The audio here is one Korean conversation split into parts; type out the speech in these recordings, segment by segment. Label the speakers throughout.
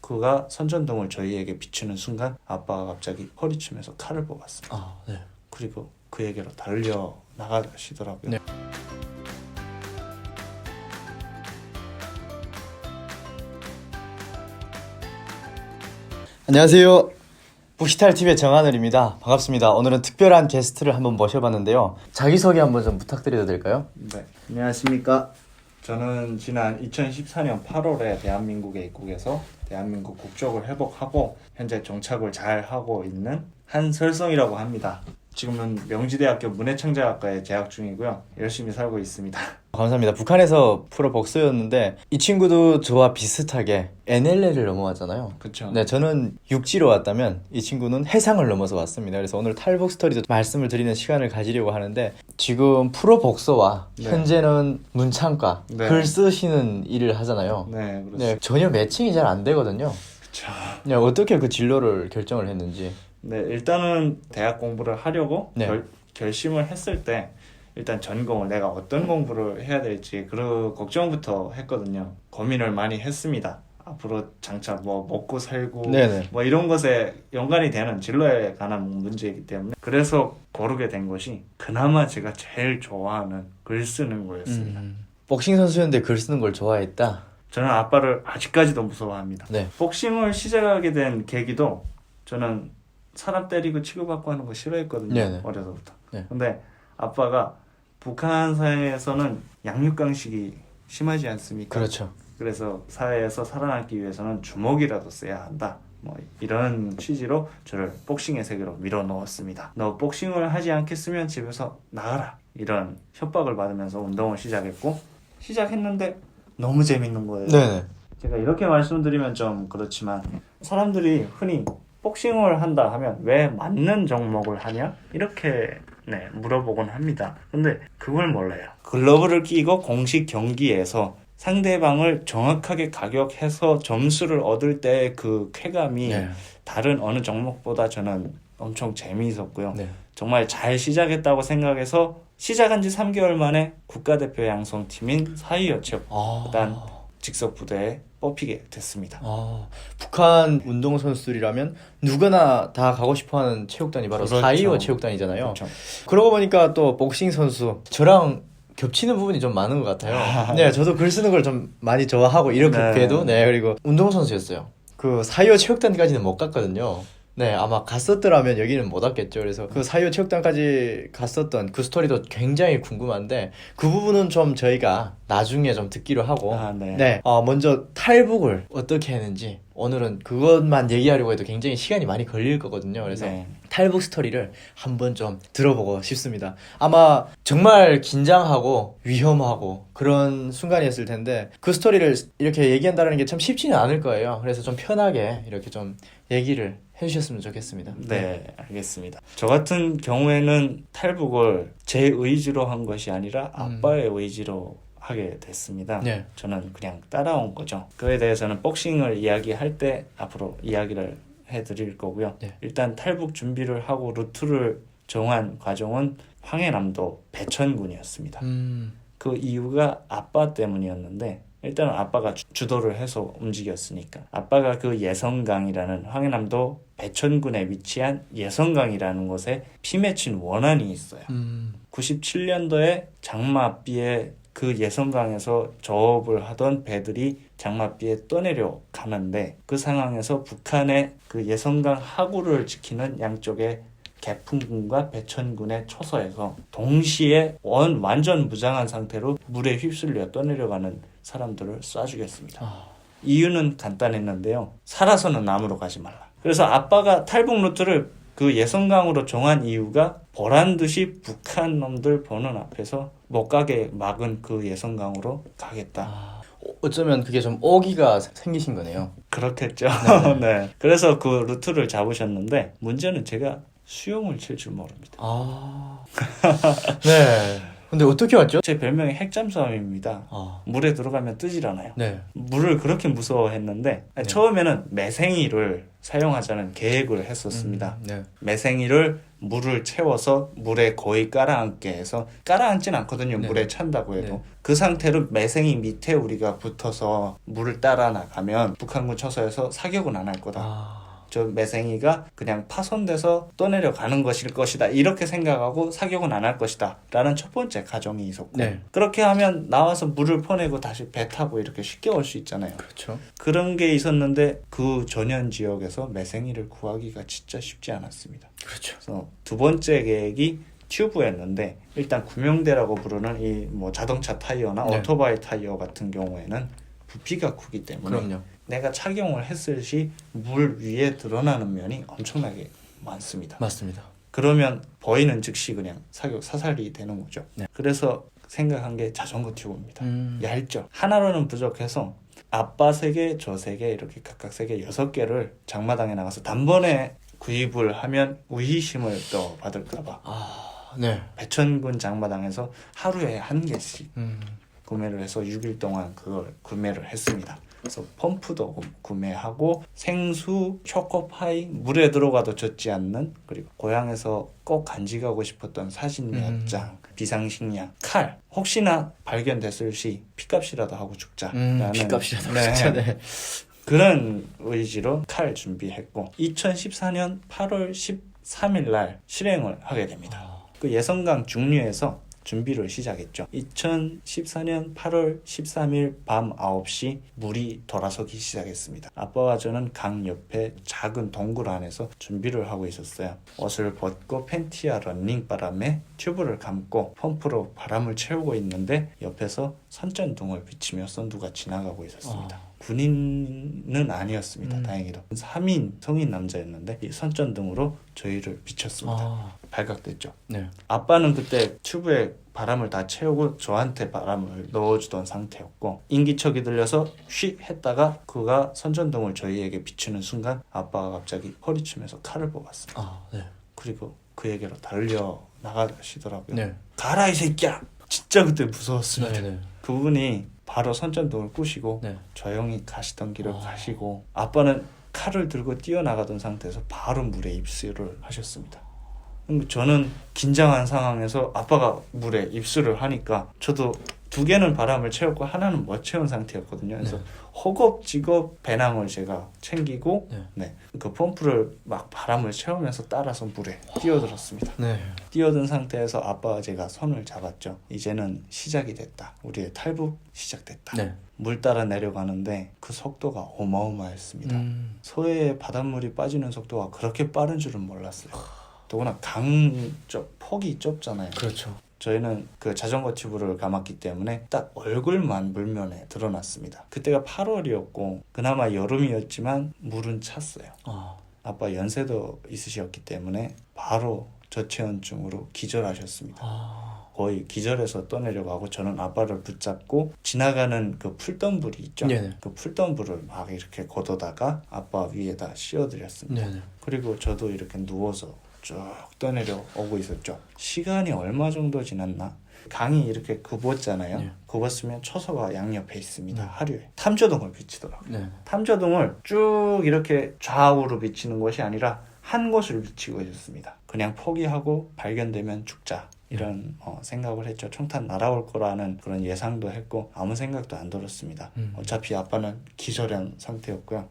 Speaker 1: 그가 선전등을 저희에게 비추는 순간 아빠가 갑자기 허리춤에서 칼을 뽑았습니다.
Speaker 2: 네.
Speaker 1: 그리고 그에게로 달려 나가시더라고요.
Speaker 2: 네. 안녕하세요. 북시탈TV의 정하늘입니다. 반갑습니다. 오늘은 특별한 게스트를 한번 모셔봤는데요. 자기소개 한번 좀 부탁드려도 될까요?
Speaker 1: 네, 안녕하십니까. 저는 지난 2014년 8월에 대한민국에 입국해서 대한민국 국적을 회복하고 현재 정착을 잘 하고 있는 한설성이라고 합니다. 지금은 명지대학교 문해창작학과에 재학 중이고요. 열심히 살고 있습니다.
Speaker 2: 감사합니다. 북한에서 프로 복서였는데 이 친구도 저와 비슷하게 NLL을 넘어왔잖아요.
Speaker 1: 그렇죠.
Speaker 2: 네, 저는 육지로 왔다면 이 친구는 해상을 넘어서 왔습니다. 그래서 오늘 탈북 스토리도 말씀을 드리는 시간을 가지려고 하는데 지금 프로 복서와
Speaker 1: 네.
Speaker 2: 현재는 문창과
Speaker 1: 네.
Speaker 2: 글 쓰시는 일을 하잖아요.
Speaker 1: 네, 그렇습니다.
Speaker 2: 네, 전혀 매칭이 잘 안 되거든요.
Speaker 1: 그렇죠.
Speaker 2: 네, 어떻게 그 진로를 결정을 했는지.
Speaker 1: 네, 일단은 대학 공부를 하려고
Speaker 2: 네.
Speaker 1: 결심을 했을 때 일단 전공을 내가 어떤 공부를 해야 될지 그 걱정부터 했거든요. 고민을 많이 했습니다. 앞으로 장차 뭐 먹고 살고
Speaker 2: 네네.
Speaker 1: 뭐 이런 것에 연관이 되는 진로에 관한 문제이기 때문에 그래서 고르게 된 것이 그나마 제가 제일 좋아하는 글 쓰는 거였습니다.
Speaker 2: 복싱 선수였는데 글 쓰는 걸 좋아했다.
Speaker 1: 저는 아빠를 아직까지도 무서워합니다.
Speaker 2: 네.
Speaker 1: 복싱을 시작하게 된 계기도 저는 사람 때리고 치고받고 하는 거 싫어했거든요.
Speaker 2: 네네.
Speaker 1: 어려서부터.
Speaker 2: 네.
Speaker 1: 근데 아빠가 북한 사회에서는 양육강식이 심하지 않습니까?
Speaker 2: 그렇죠.
Speaker 1: 그래서 사회에서 살아남기 위해서는 주먹이라도 써야 한다. 뭐 이런 취지로 저를 복싱의 세계로 밀어넣었습니다. 너 복싱을 하지 않겠으면 집에서 나가라. 이런 협박을 받으면서 운동을 시작했는데 너무 재밌는 거예요.
Speaker 2: 네네.
Speaker 1: 제가 이렇게 말씀드리면 좀 그렇지만 사람들이 흔히 복싱을 한다 하면 왜 맞는 종목을 하냐? 이렇게 물어보곤 합니다. 근데 그걸 몰라요. 글러브를 끼고 공식 경기에서 상대방을 정확하게 가격해서 점수를 얻을 때 그 쾌감이
Speaker 2: 네.
Speaker 1: 다른 어느 종목보다 저는 엄청 재미있었고요.
Speaker 2: 네.
Speaker 1: 정말 잘 시작했다고 생각해서 시작한 지 3개월 만에 국가대표 양성팀인 사회여체육단 직속부대에 뽑히게 됐습니다.
Speaker 2: 북한 운동선수들이라면 누구나 다 가고 싶어하는 체육단이 바로
Speaker 1: 그렇죠.
Speaker 2: 4.25 체육단이잖아요.
Speaker 1: 그렇죠.
Speaker 2: 그러고 보니까 또 복싱 선수 저랑 겹치는 부분이 좀 많은 것 같아요. 네, 저도 글 쓰는 걸 좀 많이 좋아하고 이렇게도 그리고 운동선수였어요. 그 4.25 체육단까지는 못 갔거든요. 네, 아마 갔었더라면 여기는 못 왔겠죠. 그래서 그 4.25 체육단까지 갔었던 그 스토리도 굉장히 궁금한데 그 부분은 좀 저희가 나중에 좀 듣기로 하고 먼저 탈북을 어떻게 했는지 오늘은 그것만 얘기하려고 해도 굉장히 시간이 많이 걸릴 거거든요. 그래서 탈북 스토리를 한번 좀 들어보고 싶습니다. 아마 정말 긴장하고 위험하고 그런 순간이었을 텐데 그 스토리를 이렇게 얘기한다는 게 참 쉽지는 않을 거예요. 그래서 좀 편하게 이렇게 좀 얘기를 해주셨으면 좋겠습니다.
Speaker 1: 네, 알겠습니다. 저 같은 경우에는 탈북을 제 의지로 한 것이 아니라 아빠의 의지로 하게 됐습니다.
Speaker 2: 네.
Speaker 1: 저는 그냥 따라온 거죠. 그에 대해서는 복싱을 이야기할 때 앞으로 이야기를 해드릴 거고요.
Speaker 2: 네.
Speaker 1: 일단 탈북 준비를 하고 루트를 정한 과정은 황해남도 배천군이었습니다. 그 이유가 아빠 때문이었는데 일단 아빠가 주도를 해서 움직였으니까 아빠가 그 예성강이라는 황해남도 배천군에 위치한 예성강이라는 곳에 피 맺힌 원안이 있어요. 97년도에 장맛비에 그 예성강에서 저업을 하던 배들이 장맛비에 떠내려 가는데 그 상황에서 북한의 그 예성강 하구를 지키는 양쪽에 개풍군과 배천군의 초소에서 동시에 완전 무장한 상태로 물에 휩쓸려 떠내려가는 사람들을 쏴 죽였습니다. 이유는 간단했는데요. 살아서는 남으로 가지 말라. 그래서 아빠가 탈북 루트를 그 예성강으로 정한 이유가 보란듯이 북한 놈들 보는 앞에서 못 가게 막은 그 예성강으로 가겠다.
Speaker 2: 어쩌면 그게 좀 오기가 생기신 거네요.
Speaker 1: 그렇겠죠. 네. 그래서 그 루트를 잡으셨는데 문제는 제가 수영을 칠 줄 모릅니다.
Speaker 2: 네. 근데 어떻게 왔죠?
Speaker 1: 제 별명이 핵잠수함입니다. 물에 들어가면 뜨질 않아요.
Speaker 2: 네.
Speaker 1: 물을 그렇게 무서워했는데
Speaker 2: 네.
Speaker 1: 처음에는 매생이를 사용하자는 계획을 했었습니다.
Speaker 2: 네.
Speaker 1: 매생이를 물을 채워서 물에 거의 깔아앉게 해서 깔아앉진 않거든요.
Speaker 2: 네.
Speaker 1: 물에 찬다고 해도.
Speaker 2: 네.
Speaker 1: 그 상태로 매생이 밑에 우리가 붙어서 물을 따라 나가면 북한군 처소에서 사격은 안 할 거다. 저 매생이가 그냥 파손돼서 떠내려가는 것일 것이다. 이렇게 생각하고 사격은 안 할 것이다. 라는 첫 번째 가정이 있었고
Speaker 2: 네.
Speaker 1: 그렇게 하면 나와서 물을 퍼내고 다시 배 타고 이렇게 쉽게 올 수 있잖아요.
Speaker 2: 그렇죠.
Speaker 1: 그런 게 있었는데 그 전현 지역에서 매생이를 구하기가 진짜 쉽지 않았습니다.
Speaker 2: 그렇죠.
Speaker 1: 그래서 두 번째 계획이 튜브였는데 일단 구명대라고 부르는 이 뭐 자동차 타이어나
Speaker 2: 네.
Speaker 1: 오토바이 타이어 같은 경우에는 부피가 크기 때문에
Speaker 2: 그럼요.
Speaker 1: 내가 착용을 했을 시 물 위에 드러나는 면이 엄청나게 많습니다.
Speaker 2: 맞습니다.
Speaker 1: 그러면 보이는 즉시 그냥 사격 사살이 되는 거죠.
Speaker 2: 네.
Speaker 1: 그래서 생각한 게 자전거 튜브입니다. 얇죠. 하나로는 부족해서 아빠 3개, 저 3개 이렇게 각각 3개, 6개를 장마당에 나가서 단번에 구입을 하면 우희심을 또 받을까봐
Speaker 2: 네.
Speaker 1: 배천군 장마당에서 하루에 1개씩 구매를 해서 6일 동안 그걸 구매를 했습니다. 그래서 펌프도 구매하고 생수, 초코파이, 물에 들어가도 젖지 않는 그리고 고향에서 꼭 간직하고 싶었던 사진 몇 장, 비상식량, 칼 혹시나 발견됐을 시 피값이라도 하고 죽자라는
Speaker 2: 피값이라도 하고 죽자. 네.
Speaker 1: 그런 의지로 칼 준비했고 2014년 8월 13일 날 실행을 하게 됩니다. 그 예성강 중류에서 준비를 시작했죠. 2014년 8월 13일 밤 9시 물이 돌아서기 시작했습니다. 아빠와 저는 강 옆에 작은 동굴 안에서 준비를 하고 있었어요. 옷을 벗고 팬티와 런닝바람에 튜브를 감고 펌프로 바람을 채우고 있는데 옆에서 선전등을 비치며 선두가 지나가고 있었습니다. 군인은 아니었습니다. 다행히도 3인 성인 남자였는데 이 선전등으로 저희를 비췄습니다. 발각됐죠.
Speaker 2: 네.
Speaker 1: 아빠는 그때 튜브에 바람을 다 채우고 저한테 바람을 넣어주던 상태였고 인기척이 들려서 쉬 했다가 그가 선전등을 저희에게 비추는 순간 아빠가 갑자기 허리춤에서 칼을 뽑았습니다.
Speaker 2: 네.
Speaker 1: 그리고 그에게로 달려 나가시더라고요.
Speaker 2: 네.
Speaker 1: 가라 이 새끼야! 진짜 그때 무서웠습니다.
Speaker 2: 네.
Speaker 1: 그분이 바로 선전등을 끄시고
Speaker 2: 네.
Speaker 1: 조용히 가시던 길을 가시고 아빠는 칼을 들고 뛰어나가던 상태에서 바로 물에 입수를 하셨습니다. 저는 긴장한 상황에서 아빠가 물에 입수를 하니까 저도 2개는 바람을 채웠고 하나는 못 채운 상태였거든요. 그래서 허겁지겁 배낭을 제가 챙기고 그 펌프를 막 바람을 채우면서 따라서 물에 뛰어들었습니다. 뛰어든 상태에서 아빠와 제가 손을 잡았죠. 이제는 시작이 됐다. 우리의 탈북 시작됐다. 물 따라 내려가는데 그 속도가 어마어마했습니다. 서해에 바닷물이 빠지는 속도가 그렇게 빠른 줄은 몰랐어요. 더구나 폭이 좁잖아요.
Speaker 2: 그렇죠.
Speaker 1: 저희는 그 자전거 튜브를 감았기 때문에 딱 얼굴만 물면에 드러났습니다. 그때가 8월이었고 그나마 여름이었지만 물은 찼어요. 아빠 연세도 있으셨기 때문에 바로 저체온증으로 기절하셨습니다. 거의 기절해서 떠내려가고 저는 아빠를 붙잡고 지나가는 그 풀덤불이 있죠. 그 풀덤불을 막 이렇게 걷어다가 아빠 위에다 씌워드렸습니다. 그리고 저도 이렇게 누워서 쭉 떠내려 오고 있었죠. 시간이 얼마 정도 지났나? 강이 이렇게 굽었잖아요. 굽었으면 초소가 양옆에 있습니다. 하류에 탐조등을 비치더라고요. 탐조등을 쭉 이렇게 좌우로 비치는 것이 아니라 한 곳을 비치고 있었습니다. 그냥 포기하고 발견되면 죽자 이런 생각을 했죠. 총탄 날아올 거라는 그런 예상도 했고 아무 생각도 안 들었습니다. 어차피 아빠는 기절한 상태였고요.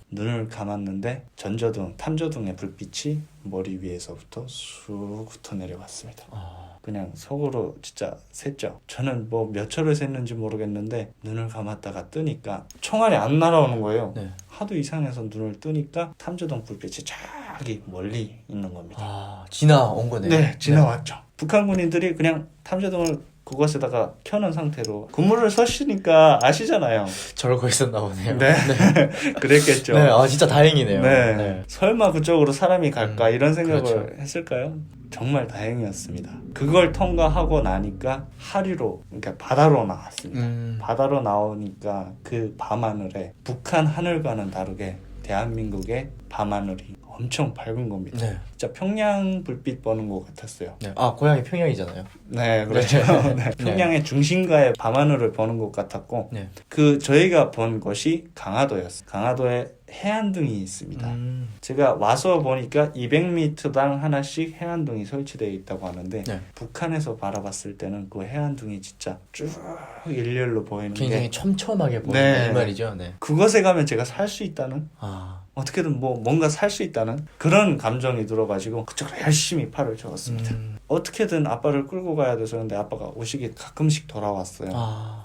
Speaker 1: 눈을 감았는데 탐조등의 불빛이 머리 위에서부터 쑥 훑어 내려갔습니다. 그냥 속으로 진짜 샜죠. 저는 뭐 몇 초를 샜는지 모르겠는데 눈을 감았다가 뜨니까 총알이 안 날아오는 거예요. 하도 이상해서 눈을 뜨니까 탐조등 불빛이 저기 멀리 있는 겁니다.
Speaker 2: 지나온 거네요.
Speaker 1: 네, 지나왔죠. 북한 군인들이 그냥 탐조등을 그것에다가 켜놓은 상태로 근무를 서시니까 아시잖아요.
Speaker 2: 저러고 있었나 보네요.
Speaker 1: 그랬겠죠.
Speaker 2: 진짜 다행이네요.
Speaker 1: 설마 그쪽으로 사람이 갈까 이런 생각을 했을까요? 정말 다행이었습니다. 그걸 통과하고 나니까 하류로, 그러니까 바다로 나왔습니다. 바다로 나오니까 그 밤하늘에 북한 하늘과는 다르게 대한민국의 밤하늘이 엄청 밝은 겁니다.
Speaker 2: 네.
Speaker 1: 진짜 평양 불빛 보는 것 같았어요.
Speaker 2: 네. 아 고향이 평양이잖아요.
Speaker 1: 네, 그렇죠.
Speaker 2: 네.
Speaker 1: 네. 평양의 중심가의 밤하늘을 보는 것 같았고
Speaker 2: 네.
Speaker 1: 그 저희가 본 곳이 강화도였어요. 강화도에 해안등이 있습니다. 제가 와서 보니까 200m당 하나씩 해안등이 설치되어 있다고 하는데
Speaker 2: 네.
Speaker 1: 북한에서 바라봤을 때는 그 해안등이 진짜 쭉 일렬로 보이는
Speaker 2: 굉장히
Speaker 1: 게
Speaker 2: 촘촘하게 보이는
Speaker 1: 네.
Speaker 2: 이 말이죠. 네.
Speaker 1: 그것에 가면 제가 살 수 있다는
Speaker 2: 아.
Speaker 1: 어떻게든 뭔가 살 수 있다는 그런 감정이 들어가지고 그쪽으로 열심히 팔을 적었습니다. 어떻게든 아빠를 끌고 가야 돼서 근데 아빠가 의식이 가끔씩 돌아왔어요.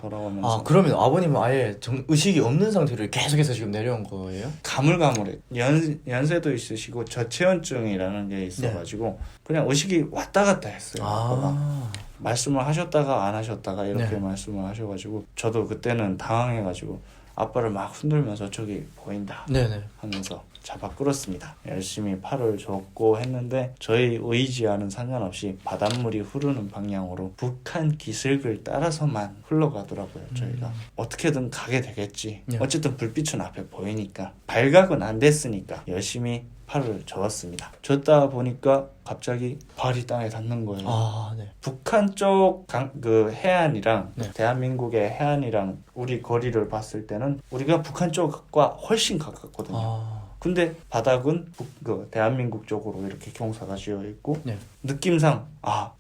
Speaker 1: 돌아오면서
Speaker 2: 아 그러면 아버님은 아예 의식이 없는 상태로 계속해서 지금 내려온 거예요?
Speaker 1: 가물가물해. 연세도 있으시고 저체온증이라는 게 있어가지고 그냥 의식이 왔다 갔다 했어요. 아빠가. 말씀을 하셨다가 안 하셨다가 이렇게
Speaker 2: 네.
Speaker 1: 말씀을 하셔가지고 저도 그때는 당황해가지고 아빠를 막 흔들면서 저기 보인다
Speaker 2: 네네.
Speaker 1: 하면서 잡아 끌었습니다. 열심히 팔을 줬고 했는데 저희 의지와는 상관없이 바닷물이 흐르는 방향으로 북한 기슭을 따라서만 흘러가더라고요. 저희가 어떻게든 가게 되겠지.
Speaker 2: 네.
Speaker 1: 어쨌든 불빛은 앞에 보이니까 발각은 안 됐으니까 열심히 팔을 저었습니다. 줬다 보니까 갑자기 발이 땅에 닿는 거예요.
Speaker 2: 아, 네.
Speaker 1: 북한 쪽 그 해안이랑
Speaker 2: 네.
Speaker 1: 대한민국의 해안이랑 우리 거리를 봤을 때는 우리가 북한 쪽과 훨씬 가깝거든요. 근데 바닥은 그 대한민국 쪽으로 이렇게 경사가 지어 있고
Speaker 2: 네.
Speaker 1: 느낌상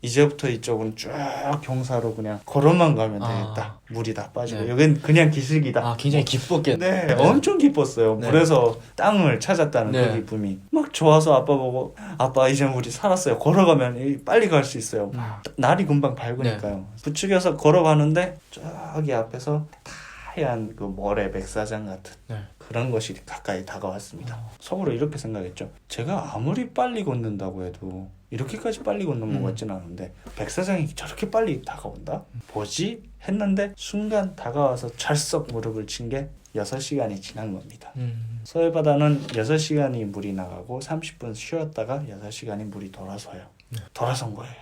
Speaker 1: 이제부터 이쪽은 쭉 경사로 그냥 걸어만 가면 되겠다. 물이 다 빠지고
Speaker 2: 네.
Speaker 1: 여긴 그냥 기슭이다.
Speaker 2: 굉장히 기뻤겠네.
Speaker 1: 네, 엄청 기뻤어요.
Speaker 2: 네.
Speaker 1: 물에서 땅을 찾았다는
Speaker 2: 네.
Speaker 1: 그 기쁨이 막 좋아서 아빠 보고 아빠 이제 우리 살았어요. 걸어가면 빨리 갈 수 있어요. 날이 금방 밝으니까요. 부축여서 걸어가는데 저기 앞에서 하얀 그 모래 백사장 같은
Speaker 2: 네.
Speaker 1: 그런 것이 가까이 다가왔습니다. 속으로 이렇게 생각했죠. 제가 아무리 빨리 걷는다고 해도 이렇게까지 빨리 걷는 것 같지는 않은데 백사장이 저렇게 빨리 다가온다? 뭐지? 했는데 순간 다가와서 찰썩 무릎을 친 게 6시간이 지난 겁니다. 서해바다는 6시간이 물이 나가고 30분 쉬었다가 6시간이 물이 돌아서요. 돌아선 거예요.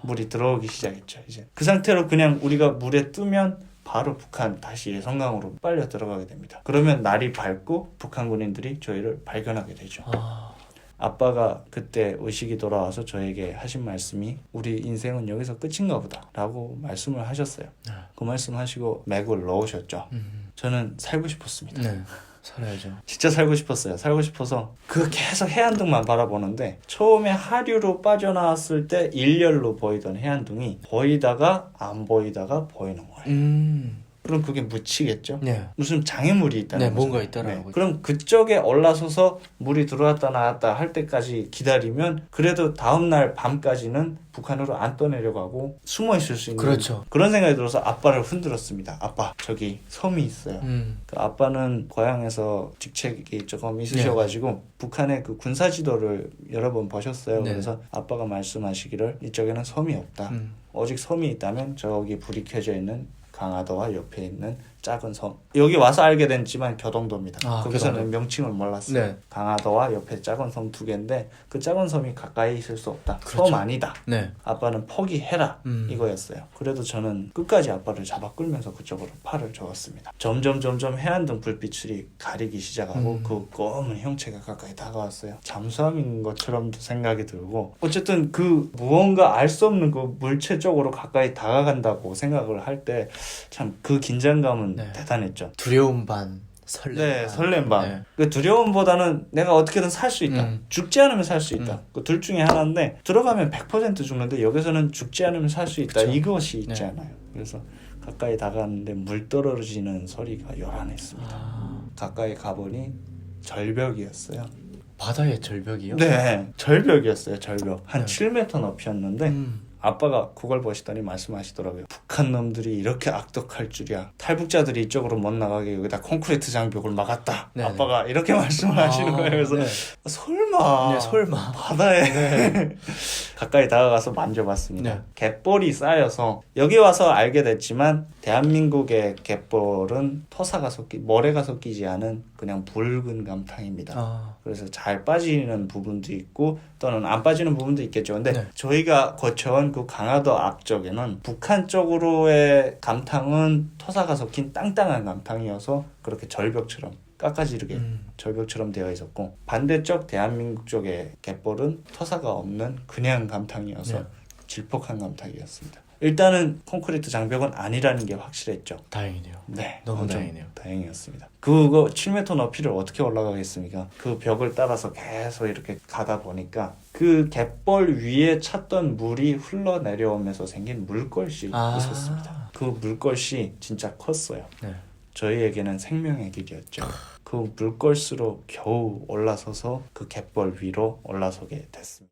Speaker 1: 물이 들어오기 시작했죠. 이제 그 상태로 그냥 우리가 물에 뜨면 바로 북한 다시 예성강으로 빨려 들어가게 됩니다. 그러면 날이 밝고 북한 군인들이 저희를 발견하게 되죠. 아빠가 그때 의식이 돌아와서 저에게 하신 말씀이 우리 인생은 여기서 끝인가 보다 라고 말씀을 하셨어요. 그 말씀 하시고 맥을 넣으셨죠. 저는 살고 싶었습니다.
Speaker 2: 네. 살아야죠.
Speaker 1: 진짜 살고 싶었어요. 살고 싶어서 그 계속 해안등만 바라보는데 처음에 하류로 빠져나왔을 때 일렬로 보이던 해안등이 보이다가 안 보이다가 보이는 거예요. 그럼 그게 묻히겠죠?
Speaker 2: 네.
Speaker 1: 무슨 장애물이 있다는
Speaker 2: 네,
Speaker 1: 거죠.
Speaker 2: 뭔가 있다라는 거죠.
Speaker 1: 그럼 그쪽에 올라서서 물이 들어왔다 나왔다 할 때까지 기다리면 그래도 다음날 밤까지는 북한으로 안 떠내려가고 숨어 있을 수 있는
Speaker 2: 그렇죠.
Speaker 1: 그런 생각이 들어서 아빠를 흔들었습니다. 아빠 저기 섬이 있어요. 그 아빠는 고향에서 직책이 조금 있으셔가지고 북한의 그 군사 지도를 여러 번 보셨어요.
Speaker 2: 네.
Speaker 1: 그래서 아빠가 말씀하시기를 이쪽에는 섬이 없다. 오직 섬이 있다면 저기 불이 켜져 있는 강화도와 옆에 있는 작은 섬. 여기 와서 알게 됐지만 교동도입니다. 거기서는
Speaker 2: 교동도.
Speaker 1: 명칭을 몰랐어요.
Speaker 2: 네.
Speaker 1: 강화도와 옆에 작은 섬 2개인데 그 작은 섬이 가까이 있을 수 없다.
Speaker 2: 그렇죠.
Speaker 1: 섬 아니다.
Speaker 2: 네.
Speaker 1: 아빠는 포기해라. 이거였어요. 그래도 저는 끝까지 아빠를 잡아 끌면서 그쪽으로 팔을 저었습니다. 점점 해안등 불빛이 가리기 시작하고 그 검은 형체가 가까이 다가왔어요. 잠수함인 것처럼도 생각이 들고 어쨌든 그 무언가 알 수 없는 그 물체 쪽으로 가까이 다가간다고 생각을 할 때 참 그 긴장감은 대단했죠.
Speaker 2: 두려움 반 설렘
Speaker 1: 네,
Speaker 2: 반.
Speaker 1: 설렘 반.
Speaker 2: 네.
Speaker 1: 그 두려움보다는 내가 어떻게든 살 수 있다. 죽지 않으면 살 수 있다. 그 둘 중에 하나인데 들어가면 100% 죽는데 여기서는 죽지 않으면 살 수 있다.
Speaker 2: 그쵸.
Speaker 1: 이것이 있지 않아요. 그래서 가까이 다가갔는데 물 떨어지는 소리가 요란했습니다. 가까이 가보니 절벽이었어요.
Speaker 2: 바다의 절벽이요?
Speaker 1: 네, 절벽이었어요. 절벽. 한 7m 높이였는데 아빠가 그걸 보시더니 말씀하시더라고요. 북한 놈들이 이렇게 악독할 줄이야. 탈북자들이 이쪽으로 못 나가게 여기다 콘크리트 장벽을 막았다.
Speaker 2: 네네.
Speaker 1: 아빠가 이렇게 말씀을 하시는 거예요. 그래서
Speaker 2: 네.
Speaker 1: 설마
Speaker 2: 네, 설마.
Speaker 1: 바다에 가까이 다가가서 만져봤습니다.
Speaker 2: 네.
Speaker 1: 갯벌이 쌓여서 여기 와서 알게 됐지만 대한민국의 갯벌은 토사가 모래가 섞이지 않은 그냥 붉은 감탕입니다. 그래서 잘 빠지는 부분도 있고 또는 안 빠지는 부분도 있겠죠. 근데
Speaker 2: 네.
Speaker 1: 저희가 거쳐온 그 강화도 앞쪽에는 북한 쪽으로의 감탕은 토사가 섞인 땅땅한 감탕이어서 그렇게 절벽처럼 깎아지르게 절벽처럼 되어 있었고, 반대쪽 대한민국 쪽의 갯벌은 토사가 없는 그냥 감탕이어서
Speaker 2: 네.
Speaker 1: 질퍽한 감탕이었습니다. 일단은 콘크리트 장벽은 아니라는 게 확실했죠.
Speaker 2: 다행이네요.
Speaker 1: 네,
Speaker 2: 너무
Speaker 1: 엄청
Speaker 2: 다행이네요.
Speaker 1: 다행이었습니다. 그거 7m 높이를 어떻게 올라가겠습니까? 그 벽을 따라서 계속 이렇게 가다 보니까 그 갯벌 위에 찼던 물이 흘러내려오면서 생긴 물걸씨 있었습니다. 그 물걸씨 진짜 컸어요.
Speaker 2: 네.
Speaker 1: 저희에게는 생명의 길이었죠. 그 물걸스로 겨우 올라서서 그 갯벌 위로 올라서게 됐습니다.